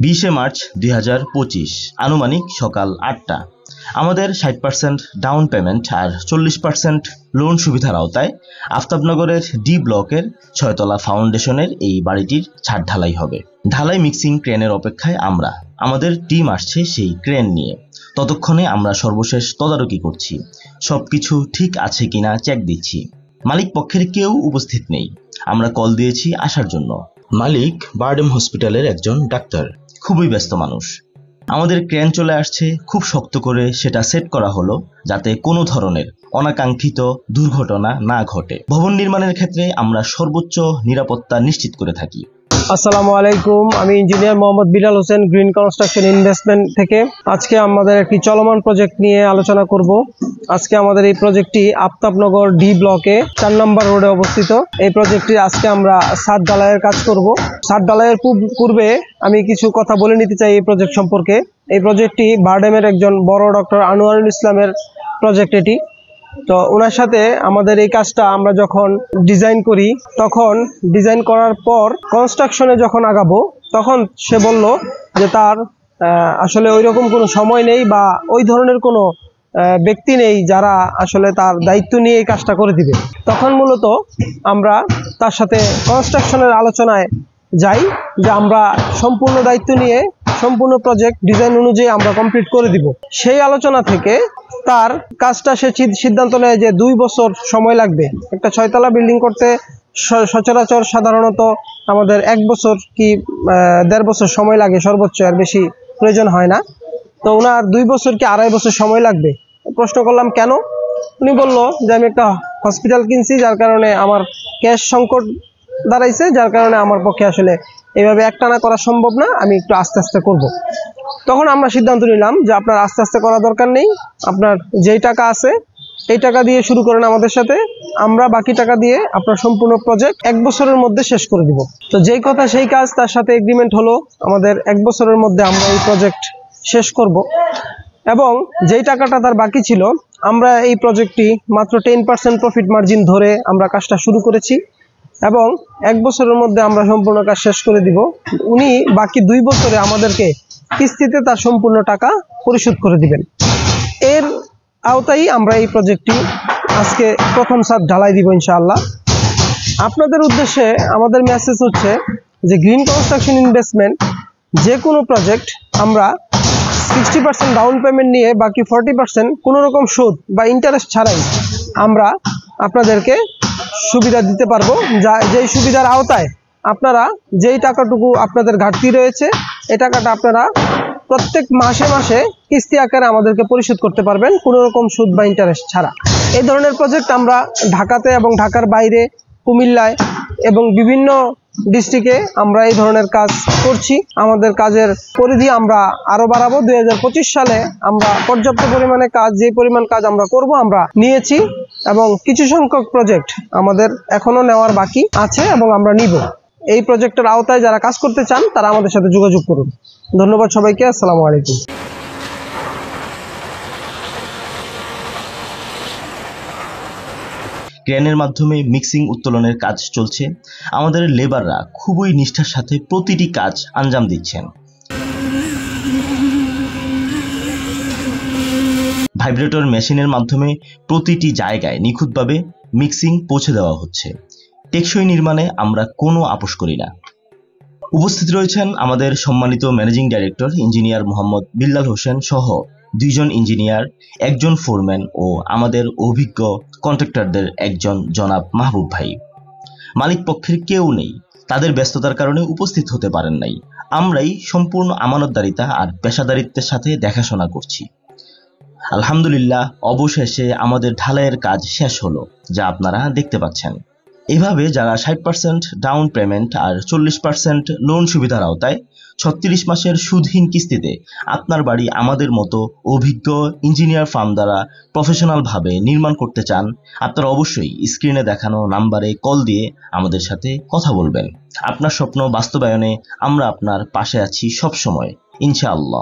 20 March 2025 আনুমানিক সকাল 8টা। আমাদের 60% ডাউন পেমেন্ট আর 40% লোন সুবিধার আওতায় আফতাবনগরের ডি ব্লকের 6তলা ফাউন্ডেশনের এই বাড়িটির ছাদ ঢালাই হবে। ঢালাই মিক্সিং ক্রেনের অপেক্ষায় আমরা। আমাদের টিম আসছে সেই ক্রেন নিয়ে। ততক্ষণে আমরা সর্বশেষ তদারকি করছি, সবকিছু ঠিক আছে কিনা চেক দিচ্ছি। মালিক পক্ষের কেউ উপস্থিত নেই। আমরা কল দিয়েছি আসার জন্য। মালিক বারডেম হসপিটালের একজন ডাক্তার, খুবই ব্যস্ত মানুষ। আমাদের ক্রেন চলে আসছে, খুব শক্ত করে সেটা সেট করা হলো যাতে কোনো ধরনের অনাকাঙ্ক্ষিত দুর্ঘটনা না ঘটে। ভবন নির্মাণের ক্ষেত্রে আমরা সর্বোচ্চ নিরাপত্তা নিশ্চিত করে থাকি। আসসালামু আলাইকুম, আমি engineer Mohammad Bilal Hossain, green construction investment থেকে। আজকে আমাদের একটি চলমান প্রজেক্ট নিয়ে আলোচনা করব। আজকে আমাদের এই প্রজেক্টটি আফতাবনগর ডি ব্লকে 4 নম্বর রোডে অবস্থিত। এই প্রজেক্টটি আজকে আমরা ছাদ ঢালাইয়ের কাজ করব। ছাদ ঢালাইয়ের পূর্বে আমি কিছু কথা বলে নিতে চাই এই প্রজেক্ট সম্পর্কে। এই প্রজেক্টটি বারডেমের একজন বড় ডক্টর আনোয়ারুল ইসলামের প্রজেক্ট এটি। তো ওনার সাথে আমাদের এই কাজটা আমরা যখন ডিজাইন করি, তখন ডিজাইন করার পর কনস্ট্রাকশনে যখন আগাবো, তখন সে বলল যে তার আসলে ওই রকম কোনো সময় নেই বা ওই ধরনের কোনো ব্যক্তি নেই যারা আসলে তার দায়িত্ব নিয়ে এই কাজটা করে দিবে। তখন মূলত আমরা তার সাথে কনস্ট্রাকশনের আলোচনায় যাই যে আমরা সম্পূর্ণ দায়িত্ব নিয়ে সম্পূর্ণ প্রজেক্ট ডিজাইন অনুযায়ী আমরা কমপ্লিট করে দিব। সেই আলোচনা থেকে তার কাজটা সে সিদ্ধান্ত নেয় যে 2 বছর সময় লাগবে। একটা 6তলা বিল্ডিং করতে সচরাচর সাধারণত আমাদের 1 বছর কি 1.5 বছর সময় লাগে সর্বোচ্চ, আর বেশি প্রয়োজন হয় না। তো ওনার 2 বছর কি 2.5 বছর সময় লাগবে। প্রশ্ন করলাম কেন? উনি বলল যে আমি একটা হসপিটাল কিনছি, যার কারণে আমার ক্যাশ সংকট দাঁড়াইছে, যার কারণে আমার পক্ষে আসলে এইভাবে একটানা করা সম্ভব না, আমি একটু আস্তে আস্তে করব। তখন আমরা সিদ্ধান্ত নিলাম যে আপনার আস্তে আস্তে করা দরকার নেই, আপনার যেই টাকা আছে এই টাকা দিয়ে শুরু করেন আমাদের সাথে, আমরা বাকি টাকা দিয়ে আপনার সম্পূর্ণ প্রজেক্ট 1 বছরের মধ্যে শেষ করে দিব। তো যেই কথা সেই কাজ, তার সাথে এগ্রিমেন্ট হলো আমাদের 1 বছরের মধ্যে আমরা এই প্রজেক্ট শেষ করব। এবং যেই টাকাটা তার বাকি ছিল, আমরা এই প্রজেক্টটি মাত্র 10% প্রফিট মার্জিন ধরে আমরা কাজটা শুরু করেছি এবং 1 বছরের মধ্যে আমরা সম্পূর্ণ কাজ শেষ করে দিব। উনি বাকি 2 বছরে আমাদেরকে কিস্তিতে তার সম্পূর্ণ টাকা পরিশোধ করে দিবেন। এর আওতায় আমরা এই প্রজেক্টটি আজকে প্রথম ছাদ ঢালাই দিব ইনশাআল্লাহ। আপনাদের উদ্দেশ্যে আমাদের মেসেজ হচ্ছে যে গ্রিন কনস্ট্রাকশন ইনভেস্টমেন্ট যে কোনো প্রজেক্ট আমরা 60% ডাউন পেমেন্ট নিয়ে বাকি 40% কোনো রকম সুদ বা ইন্টারেস্ট ছাড়াই আমরা আপনাদেরকে সুবিধা দিতে পারবো। যেই সুবিধার আওতায় আপনারা যেই টাকাটুকু আপনাদের ঘাটতি রয়েছে, এই টাকাটা আপনারা প্রত্যেক মাসে মাসে কিস্তি আকারে আমাদেরকে পরিশোধ করতে পারবেন, কোনো রকম সুদ বা ইন্টারেস্ট ছাড়া। এই ধরনের প্রজেক্ট আমরা ঢাকাতে এবং ঢাকার বাইরে, কুমিল্লায় এবং বিভিন্ন ডিস্ট্রিক্টে আমরা এই ধরনের কাজ করছি। আমাদের কাজের পরিধি আমরা আরো বাড়াবো। 2025 সালে আমরা পর্যাপ্ত পরিমাণে কাজ, যে পরিমাণ কাজ আমরা করব আমরা নিয়েছি এবং কিছু সংখ্যক প্রজেক্ট আমাদের এখনো নেওয়ার বাকি আছে এবং আমরা নিব। এই প্রজেক্টের আওতায় যারা কাজ করতে চান তারা আমাদের সাথে যোগাযোগ করুন। ধন্যবাদ সবাইকে। আসসালামু আলাইকুম। ক্রেনের মাধ্যমে মিক্সিং উত্তোলনের কাজ চলছে। আমাদের লেবাররা খুবই নিষ্ঠার সাথে প্রতিটি কাজ আঞ্জাম দিচ্ছেন। ভাইব্রেটর মেশিনের মাধ্যমে প্রতিটি জায়গায় নিখুঁতভাবে মিক্সিং পৌঁছে দেওয়া হচ্ছে। টেকসই নির্মাণে আমরা কোনো আপোষ করি না। উপস্থিত রয়েছেন আমাদের সম্মানিত managing director engineer Mohammad Bilal Hossain সহ 2 জন ইঞ্জিনিয়ার, 1 জন ফোরম্যান ও আমাদের অভিজ্ঞ কন্ট্রাক্টরদের একজন জনাব মাহবুব ভাই। মালিক পক্ষের কেউ নেই, তাদের ব্যস্ততার কারণে উপস্থিত হতে পারেন নাই। আমরাই সম্পূর্ণ আমানতদারিতা আর পেশাদারিত্বের সাথে দেখাশোনা করছি। আলহামদুলিল্লাহ, অবশেষে আমাদের ঢালাইয়ের কাজ শেষ হলো, যা আপনারা দেখতে পাচ্ছেন। এভাবে যারা 60% ডাউন পেমেন্ট আর 40% লোন সুবিধার আওতায় 36 মাসের সুদহীন কিস্তিতে আপনার বাড়ি আমাদের মতো অভিজ্ঞ ইঞ্জিনিয়ার ফার্ম দ্বারা প্রফেশনালভাবে নির্মাণ করতে চান, আপনারা অবশ্যই স্ক্রিনে দেখানো নাম্বারে কল দিয়ে আমাদের সাথে কথা বলবেন। আপনার স্বপ্ন বাস্তবায়নে আমরা আপনার পাশে আছি সব সময়, ইনশাআল্লাহ।